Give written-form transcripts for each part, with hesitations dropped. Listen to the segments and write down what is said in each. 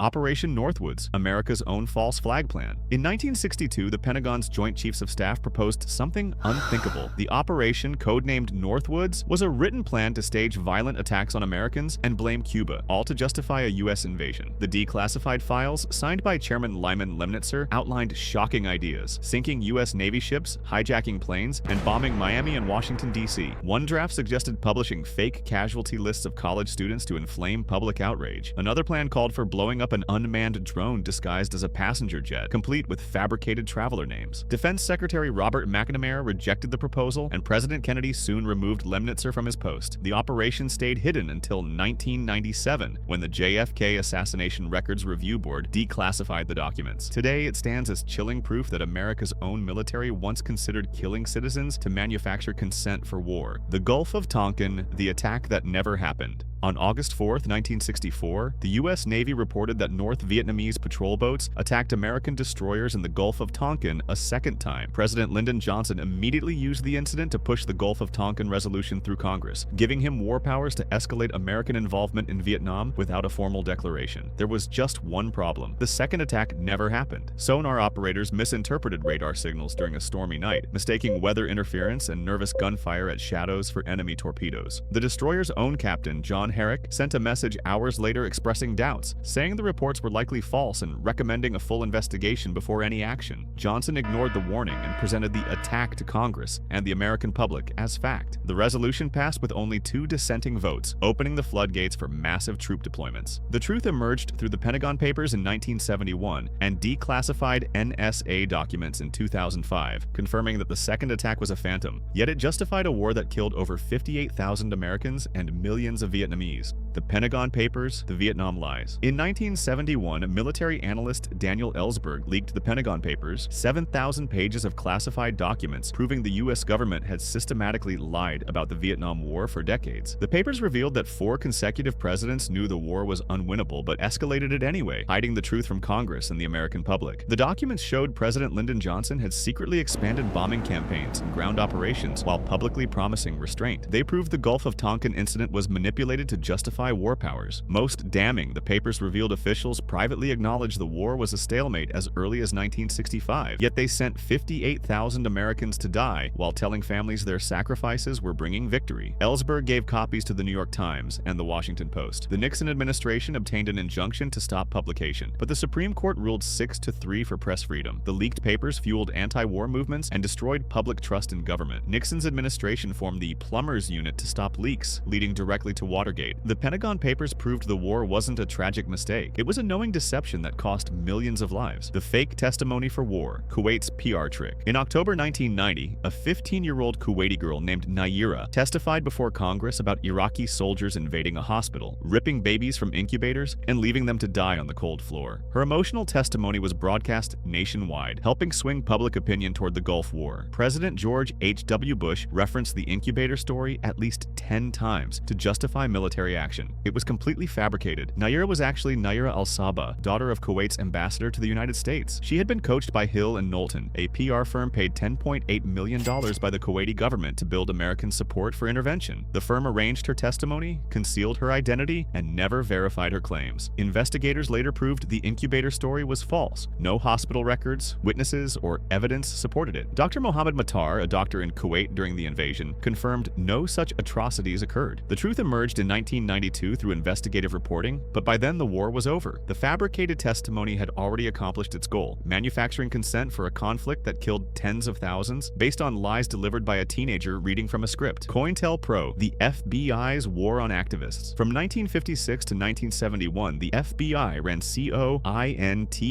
Operation Northwoods, America's own false flag plan. In 1962, the Pentagon's Joint Chiefs of Staff proposed something unthinkable. The operation, codenamed Northwoods, was a written plan to stage violent attacks on Americans and blame Cuba, all to justify a U.S. invasion. The declassified files, signed by Chairman Lyman Lemnitzer, outlined shocking ideas: sinking U.S. Navy ships, hijacking planes, and bombing Miami and Washington, D.C. One draft suggested publishing fake casualty lists of college students to inflame public outrage. Another plan called for blowing up an unmanned drone disguised as a passenger jet, complete with fabricated traveler names. Defense Secretary Robert McNamara rejected the proposal, and President Kennedy soon removed Lemnitzer from his post. The operation stayed hidden until 1997, when the JFK Assassination Records Review Board declassified the documents. Today, it stands as chilling proof that America's own military once considered killing citizens to manufacture consent for war. The Gulf of Tonkin, the attack that never happened. On August 4, 1964, the U.S. Navy reported that North Vietnamese patrol boats attacked American destroyers in the Gulf of Tonkin a second time. President Lyndon Johnson immediately used the incident to push the Gulf of Tonkin resolution through Congress, giving him war powers to escalate American involvement in Vietnam without a formal declaration. There was just one problem: the second attack never happened. Sonar operators misinterpreted radar signals during a stormy night, mistaking weather interference and nervous gunfire at shadows for enemy torpedoes. The destroyer's own captain, John Herrick, sent a message hours later expressing doubts, saying the reports were likely false and recommending a full investigation before any action. Johnson ignored the warning and presented the attack to Congress and the American public as fact. The resolution passed with only 2 dissenting votes, opening the floodgates for massive troop deployments. The truth emerged through the Pentagon Papers in 1971 and declassified NSA documents in 2005, confirming that the second attack was a phantom. Yet it justified a war that killed over 58,000 Americans and millions of Vietnamese. The Pentagon Papers, the Vietnam Lies. In 1971, military analyst Daniel Ellsberg leaked the Pentagon Papers, 7,000 pages of classified documents proving the U.S. government had systematically lied about the Vietnam War for decades. The papers revealed that 4 consecutive presidents knew the war was unwinnable but escalated it anyway, hiding the truth from Congress and the American public. The documents showed President Lyndon Johnson had secretly expanded bombing campaigns and ground operations while publicly promising restraint. They proved the Gulf of Tonkin incident was manipulated to justify war powers. Most damning, the papers revealed officials privately acknowledged the war was a stalemate as early as 1965, yet they sent 58,000 Americans to die while telling families their sacrifices were bringing victory. Ellsberg gave copies to the New York Times and the Washington Post. The Nixon administration obtained an injunction to stop publication, but the Supreme Court ruled 6-3 for press freedom. The leaked papers fueled anti-war movements and destroyed public trust in government. Nixon's administration formed the Plumbers Unit to stop leaks, leading directly to Watergate. The Pentagon Papers proved the war wasn't a tragic mistake. It was a knowing deception that cost millions of lives. The fake testimony for war, Kuwait's PR trick. In October 1990, a 15-year-old Kuwaiti girl named Naira testified before Congress about Iraqi soldiers invading a hospital, ripping babies from incubators, and leaving them to die on the cold floor. Her emotional testimony was broadcast nationwide, helping swing public opinion toward the Gulf War. President George H.W. Bush referenced the incubator story at least 10 times to justify military action. It was completely fabricated. Naira was actually Naira al-Sabah, daughter of Kuwait's ambassador to the United States. She had been coached by Hill and Knowlton, a PR firm paid $10.8 million by the Kuwaiti government to build American support for intervention. The firm arranged her testimony, concealed her identity, and never verified her claims. Investigators later proved the incubator story was false. No hospital records, witnesses, or evidence supported it. Dr. Mohammed Mattar, a doctor in Kuwait during the invasion, confirmed no such atrocities occurred. The truth emerged in 1992 through investigative reporting, but by then the war was over. The fabricated testimony had already accomplished its goal, manufacturing consent for a conflict that killed tens of thousands based on lies delivered by a teenager reading from a script. Cointelpro, the FBI's war on activists. From 1956 to 1971, the FBI ran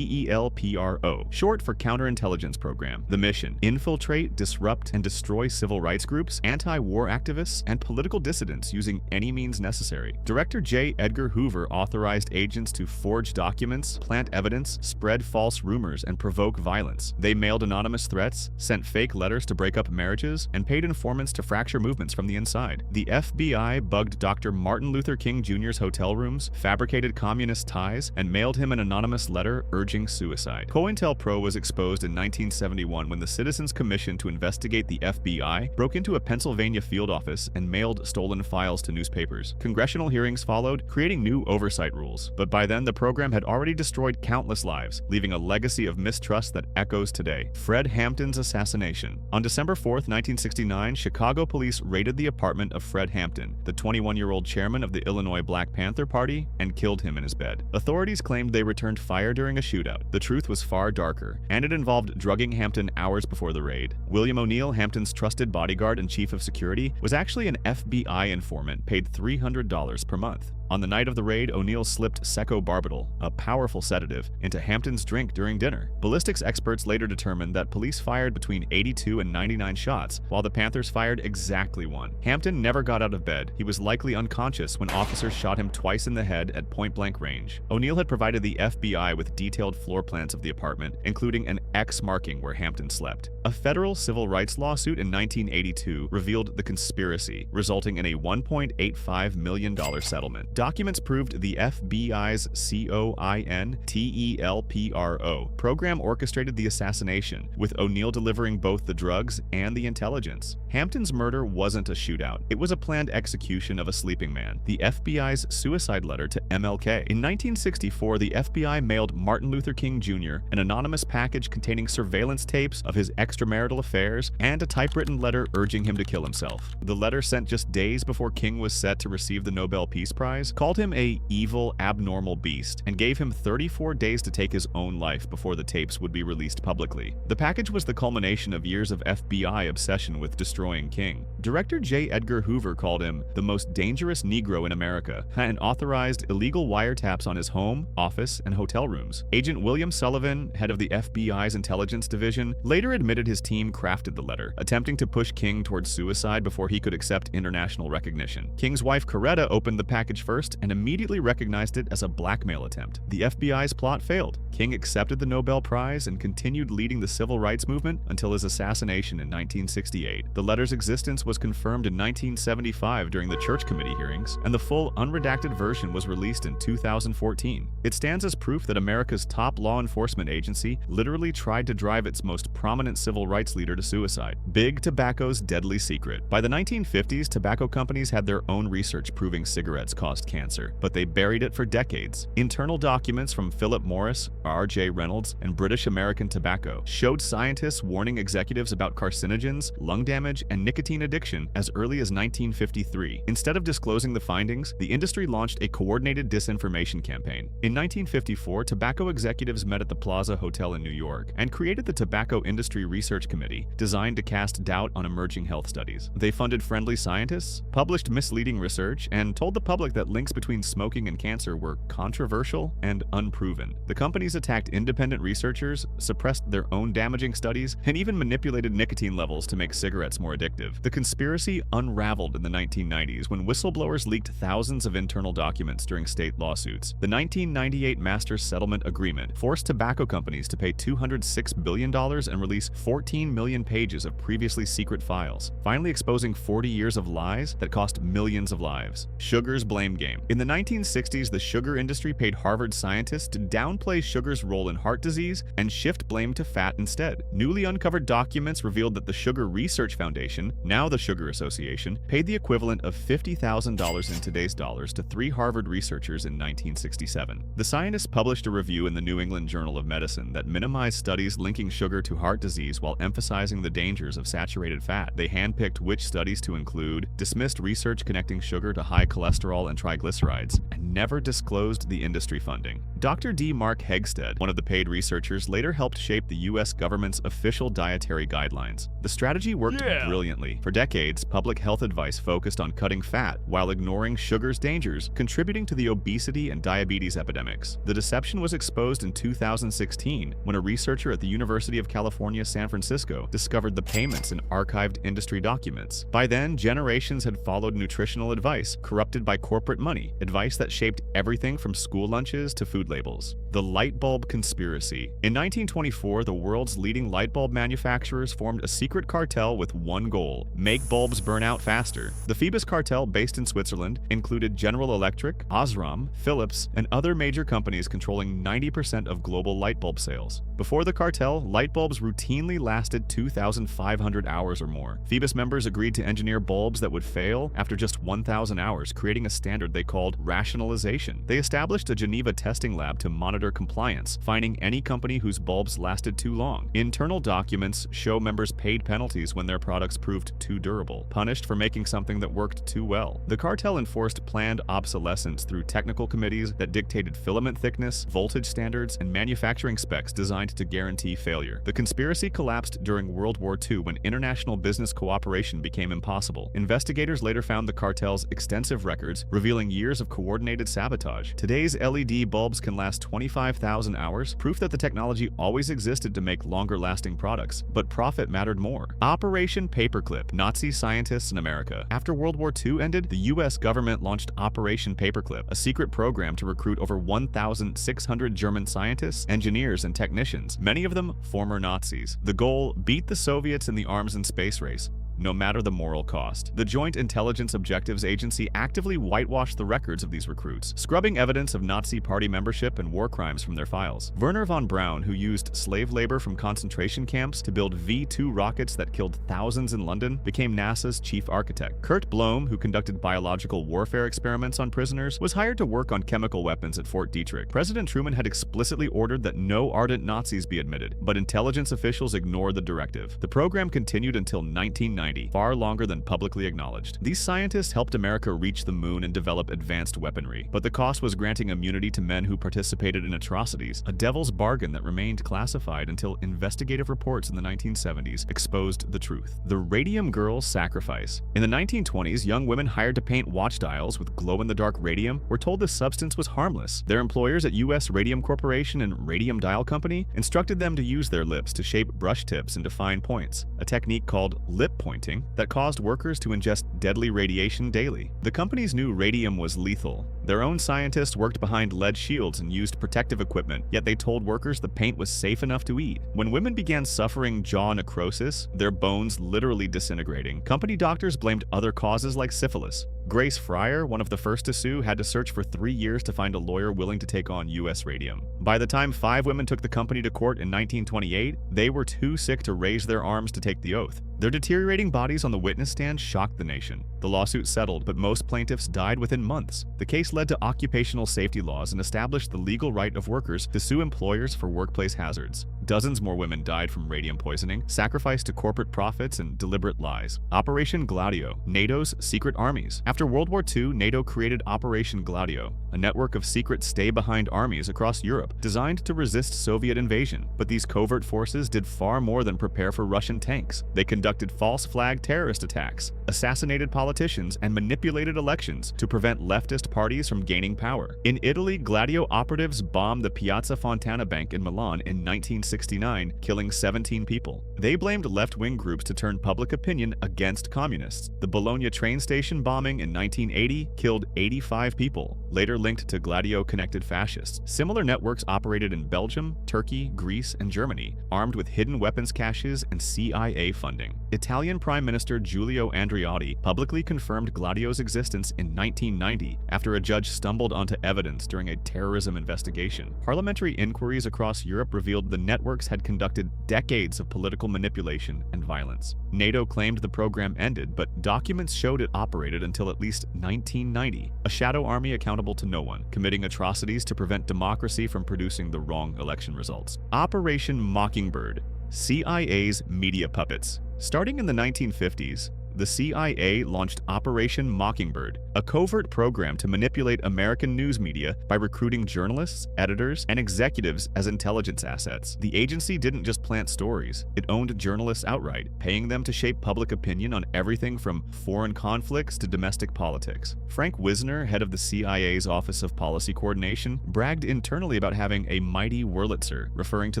COINTELPRO, short for Counterintelligence Program. The mission: infiltrate, disrupt, and destroy civil rights groups, anti-war activists, and political dissidents using any means necessary. Director J. Edgar Hoover authorized agents to forge documents, plant evidence, spread false rumors, and provoke violence. They mailed anonymous threats, sent fake letters to break up marriages, and paid informants to fracture movements from the inside. The FBI bugged Dr. Martin Luther King Jr.'s hotel rooms, fabricated communist ties, and mailed him an anonymous letter urging suicide. Cointelpro was exposed in 1971 when the Citizens Commission to investigate the FBI broke into a Pennsylvania field office and mailed stolen files to newspapers. Congressional hearings followed, creating new oversight rules. But by then, the program had already destroyed countless lives, leaving a legacy of mistrust that echoes today. Fred Hampton's assassination. On December 4, 1969, Chicago police raided the apartment of Fred Hampton, the 21-year-old chairman of the Illinois Black Panther Party, and killed him in his bed. Authorities claimed they returned fire during a shootout. The truth was far darker, and it involved drugging Hampton hours before the raid. William O'Neill, Hampton's trusted bodyguard and chief of security, was actually an FBI informant paid $300 per month. On the night of the raid, O'Neill slipped secobarbital, a powerful sedative, into Hampton's drink during dinner. Ballistics experts later determined that police fired between 82 and 99 shots, while the Panthers fired exactly 1. Hampton never got out of bed. He was likely unconscious when officers shot him twice in the head at point-blank range. O'Neill had provided the FBI with detailed floor plans of the apartment, including an X marking where Hampton slept. A federal civil rights lawsuit in 1982 revealed the conspiracy, resulting in a $1.85 million settlement. Documents proved the FBI's Cointelpro program orchestrated the assassination, with O'Neill delivering both the drugs and the intelligence. Hampton's murder wasn't a shootout. It was a planned execution of a sleeping man, the FBI's suicide letter to MLK. In 1964, the FBI mailed Martin Luther King Jr. an anonymous package containing surveillance tapes of his extramarital affairs and a typewritten letter urging him to kill himself. The letter, sent just days before King was set to receive the Nobel Peace Prize, called him a evil, abnormal beast and gave him 34 days to take his own life before the tapes would be released publicly. The package was the culmination of years of FBI obsession with destroying King. Director J. Edgar Hoover called him the most dangerous Negro in America and authorized illegal wiretaps on his home, office, and hotel rooms. Agent William Sullivan, head of the FBI's intelligence division, later admitted his team crafted the letter, attempting to push King towards suicide before he could accept international recognition. King's wife Coretta opened the package first and immediately recognized it as a blackmail attempt. The FBI's plot failed. King accepted the Nobel Prize and continued leading the civil rights movement until his assassination in 1968. The letter's existence was confirmed in 1975 during the Church Committee hearings, and the full unredacted version was released in 2014. It stands as proof that America's top law enforcement agency literally tried to drive its most prominent civil rights leader to suicide. Big Tobacco's deadly secret. By the 1950s, tobacco companies had their own research proving cigarettes caused cancer, but they buried it for decades. Internal documents from Philip Morris, R.J. Reynolds, and British American Tobacco showed scientists warning executives about carcinogens, lung damage, and nicotine addiction as early as 1953. Instead of disclosing the findings, the industry launched a coordinated disinformation campaign. In 1954, tobacco executives met at the Plaza Hotel in New York and created the Tobacco Industry Research Committee, designed to cast doubt on emerging health studies. They funded friendly scientists, published misleading research, and told the public that links between smoking and cancer were controversial and unproven. The companies attacked independent researchers, suppressed their own damaging studies, and even manipulated nicotine levels to make cigarettes more addictive. The conspiracy unraveled in the 1990s when whistleblowers leaked thousands of internal documents during state lawsuits. The 1998 Master Settlement Agreement forced tobacco companies to pay $206 billion and release 14 million pages of previously secret files, finally exposing 40 years of lies that cost millions of lives. Sugar's blame game. In the 1960s, the sugar industry paid Harvard scientists to downplay sugar's role in heart disease and shift blame to fat instead. Newly uncovered documents revealed that the Sugar Research Foundation, now the Sugar Association, paid the equivalent of $50,000 in today's dollars to 3 Harvard researchers in 1967. The scientists published a review in the New England Journal of Medicine that minimized studies linking sugar to heart disease while emphasizing the dangers of saturated fat. They handpicked which studies to include, dismissed research connecting sugar to high cholesterol and triglycerides, and never disclosed the industry funding. Dr. D. Mark Hegsted, one of the paid researchers, later helped shape the U.S. government's official dietary guidelines. The strategy worked brilliantly. For decades, public health advice focused on cutting fat while ignoring sugar's dangers, contributing to the obesity and diabetes epidemics. The deception was exposed in 2016 when a researcher at the University of California, San Francisco discovered the payments in archived industry documents. By then, generations had followed nutritional advice corrupted by corporate money, advice that shaped everything from school lunches to food labels. The light bulb conspiracy. In 1924, the world's leading light bulb manufacturers formed a secret secret cartel with one goal: make bulbs burn out faster. The Phoebus cartel, based in Switzerland, included General Electric, Osram, Philips, and other major companies controlling 90% of global light bulb sales. Before the cartel, light bulbs routinely lasted 2,500 hours or more. Phoebus members agreed to engineer bulbs that would fail after just 1,000 hours, creating a standard they called rationalization. They established a Geneva testing lab to monitor compliance, finding any company whose bulbs lasted too long. Internal documents show members paid penalties when their products proved too durable, punished for making something that worked too well. The cartel enforced planned obsolescence through technical committees that dictated filament thickness, voltage standards, and manufacturing specs designed to guarantee failure. The conspiracy collapsed during World War II when international business cooperation became impossible. Investigators later found the cartel's extensive records, revealing years of coordinated sabotage. Today's LED bulbs can last 25,000 hours, proof that the technology always existed to make longer-lasting products, but profit mattered more. Operation Paperclip, Nazi scientists in America. After World War II ended, the US government launched Operation Paperclip, a secret program to recruit over 1,600 German scientists, engineers, and technicians, many of them former Nazis. The goal: beat the Soviets in the arms and space race, no matter the moral cost. The Joint Intelligence Objectives Agency actively whitewashed the records of these recruits, scrubbing evidence of Nazi party membership and war crimes from their files. Werner von Braun, who used slave labor from concentration camps to build V-2 rockets that killed thousands in London, became NASA's chief architect. Kurt Blohm, who conducted biological warfare experiments on prisoners, was hired to work on chemical weapons at Fort Detrick. President Truman had explicitly ordered that no ardent Nazis be admitted, but intelligence officials ignored the directive. The program continued until 1990. Far longer than publicly acknowledged. These scientists helped America reach the moon and develop advanced weaponry, but the cost was granting immunity to men who participated in atrocities, a devil's bargain that remained classified until investigative reports in the 1970s exposed the truth. The Radium Girls sacrifice. In the 1920s, young women hired to paint watch dials with glow-in-the-dark radium were told the substance was harmless. Their employers at U.S. Radium Corporation and Radium Dial Company instructed them to use their lips to shape brush tips into fine points, a technique called lip pointing that caused workers to ingest deadly radiation daily. The companies knew radium was lethal. Their own scientists worked behind lead shields and used protective equipment, yet they told workers the paint was safe enough to eat. When women began suffering jaw necrosis, their bones literally disintegrating, company doctors blamed other causes like syphilis. Grace Fryer, one of the first to sue, had to search for 3 years to find a lawyer willing to take on U.S. Radium. By the time 5 women took the company to court in 1928, they were too sick to raise their arms to take the oath. Their deteriorating bodies on the witness stand shocked the nation. The lawsuit settled, but most plaintiffs died within months. The case led to occupational safety laws and established the legal right of workers to sue employers for workplace hazards. Dozens more women died from radium poisoning, sacrificed to corporate profits and deliberate lies. Operation Gladio, NATO's secret armies. After World War II, NATO created Operation Gladio, a network of secret stay-behind armies across Europe designed to resist Soviet invasion. But these covert forces did far more than prepare for Russian tanks. They conducted false flag terrorist attacks, assassinated politicians, and manipulated elections to prevent leftist parties from gaining power. In Italy, Gladio operatives bombed the Piazza Fontana Bank in Milan in 1969, killing 17 people. They blamed left-wing groups to turn public opinion against communists. The Bologna train station bombing in 1980 killed 85 people, later linked to Gladio-connected fascists. Similar networks operated in Belgium, Turkey, Greece, and Germany, armed with hidden weapons caches and CIA funding. Italian Prime Minister Giulio Andreotti publicly confirmed Gladio's existence in 1990 after a judge stumbled onto evidence during a terrorism investigation. Parliamentary inquiries across Europe revealed the networks had conducted decades of political manipulation and violence. NATO claimed the program ended, but documents showed it operated until at least 1990, a shadow army accountable to no one, committing atrocities to prevent democracy from producing the wrong election results. Operation Mockingbird, CIA's media puppets. Starting in the 1950s, the CIA launched Operation Mockingbird, a covert program to manipulate American news media by recruiting journalists, editors, and executives as intelligence assets. The agency didn't just plant stories, it owned journalists outright, paying them to shape public opinion on everything from foreign conflicts to domestic politics. Frank Wisner, head of the CIA's Office of Policy Coordination, bragged internally about having a mighty Wurlitzer, referring to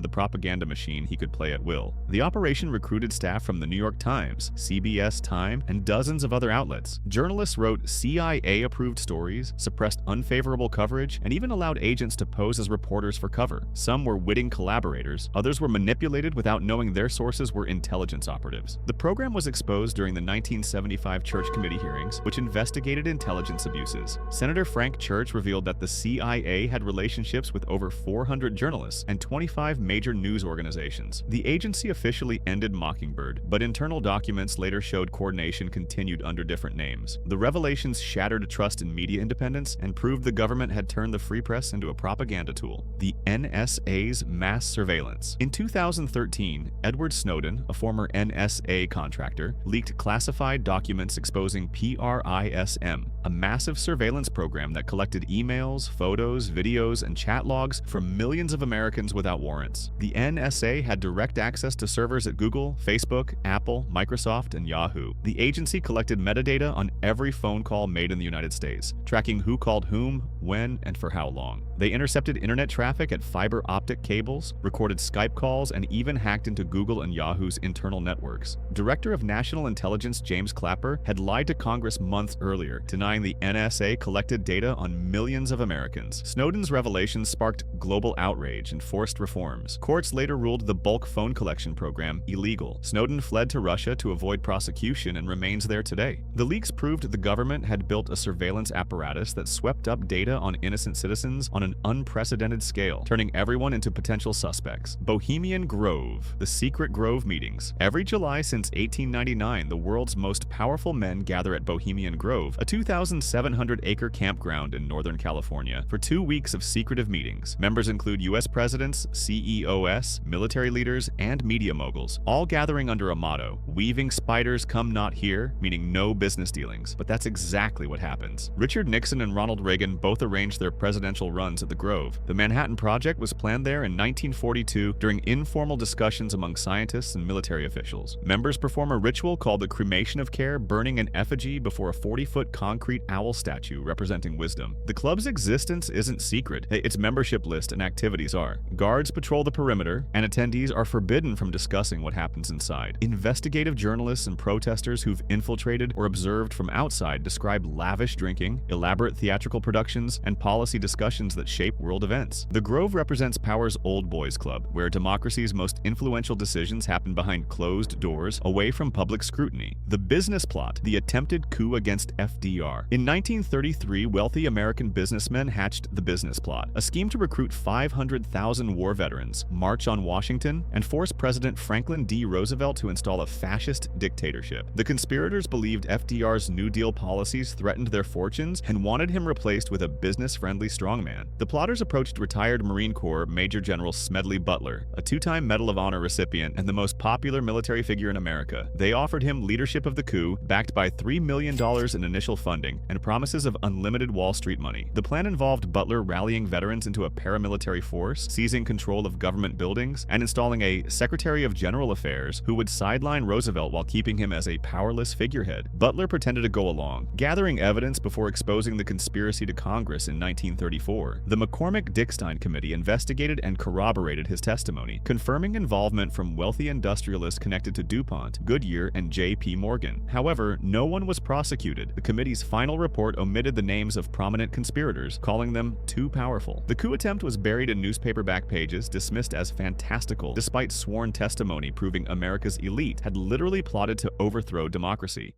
the propaganda machine he could play at will. The operation recruited staff from the New York Times, CBS Times, Time, and dozens of other outlets. Journalists wrote CIA-approved stories, suppressed unfavorable coverage, and even allowed agents to pose as reporters for cover. Some were witting collaborators, others were manipulated without knowing their sources were intelligence operatives. The program was exposed during the 1975 Church Committee hearings, which investigated intelligence abuses. Senator Frank Church revealed that the CIA had relationships with over 400 journalists and 25 major news organizations. The agency officially ended Mockingbird, but internal documents later showed coordination continued under different names. The revelations shattered trust in media independence and proved the government had turned the free press into a propaganda tool. The NSA's mass surveillance. In 2013, Edward Snowden, a former NSA contractor, leaked classified documents exposing PRISM, a massive surveillance program that collected emails, photos, videos, and chat logs from millions of Americans without warrants. The NSA had direct access to servers at Google, Facebook, Apple, Microsoft, and Yahoo. The agency collected metadata on every phone call made in the United States, tracking who called whom, when, and for how long. They intercepted internet traffic at fiber optic cables, recorded Skype calls, and even hacked into Google and Yahoo's internal networks. Director of National Intelligence James Clapper had lied to Congress months earlier, denying the NSA collected data on millions of Americans. Snowden's revelations sparked global outrage and forced reforms. Courts later ruled the bulk phone collection program illegal. Snowden fled to Russia to avoid prosecution and remains there today. The leaks proved the government had built a surveillance apparatus that swept up data on innocent citizens on an unprecedented scale, turning everyone into potential suspects. Bohemian Grove, the secret Grove meetings. Every July since 1899, the world's most powerful men gather at Bohemian Grove, a 2,700-acre campground in Northern California, for 2 weeks of secretive meetings. Members include U.S. presidents, CEOs, military leaders, and media moguls, all gathering under a motto, "Weaving spiders come not here," meaning no business dealings. But that's exactly what happens. Richard Nixon and Ronald Reagan both arranged their presidential runs at the Grove. The Manhattan Project was planned there in 1942 during informal discussions among scientists and military officials. Members perform a ritual called the cremation of care, burning an effigy before a 40-foot concrete owl statue representing wisdom. The club's existence isn't secret. Its membership list and activities are. Guards patrol the perimeter, and attendees are forbidden from discussing what happens inside. Investigative journalists and protesters who've infiltrated or observed from outside describe lavish drinking, elaborate theatrical productions, and policy discussions that shape world events. The Grove represents power's old boys club, where democracy's most influential decisions happen behind closed doors, away from public scrutiny. The business plot, the attempted coup against FDR. In 1933, wealthy American businessmen hatched the business plot, a scheme to recruit 500,000 war veterans, march on Washington, and force President Franklin D. Roosevelt to install a fascist dictatorship. The conspirators believed FDR's New Deal policies threatened their fortunes and wanted him replaced with a business-friendly strongman. The plotters approached retired Marine Corps Major General Smedley Butler, a two-time Medal of Honor recipient and the most popular military figure in America. They offered him leadership of the coup, backed by $3 million in initial funding and promises of unlimited Wall Street money. The plan involved Butler rallying veterans into a paramilitary force, seizing control of government buildings, and installing a Secretary of General Affairs who would sideline Roosevelt while keeping him as a powerless figurehead. Butler pretended to go along, gathering evidence before exposing the conspiracy to Congress in 1934. The McCormick-Dickstein Committee investigated and corroborated his testimony, confirming involvement from wealthy industrialists connected to DuPont, Goodyear, and J.P. Morgan. However, no one was prosecuted. The committee's final report omitted the names of prominent conspirators, calling them too powerful. The coup attempt was buried in newspaper back pages, dismissed as fantastical, despite sworn testimony proving America's elite had literally plotted to overthrow democracy.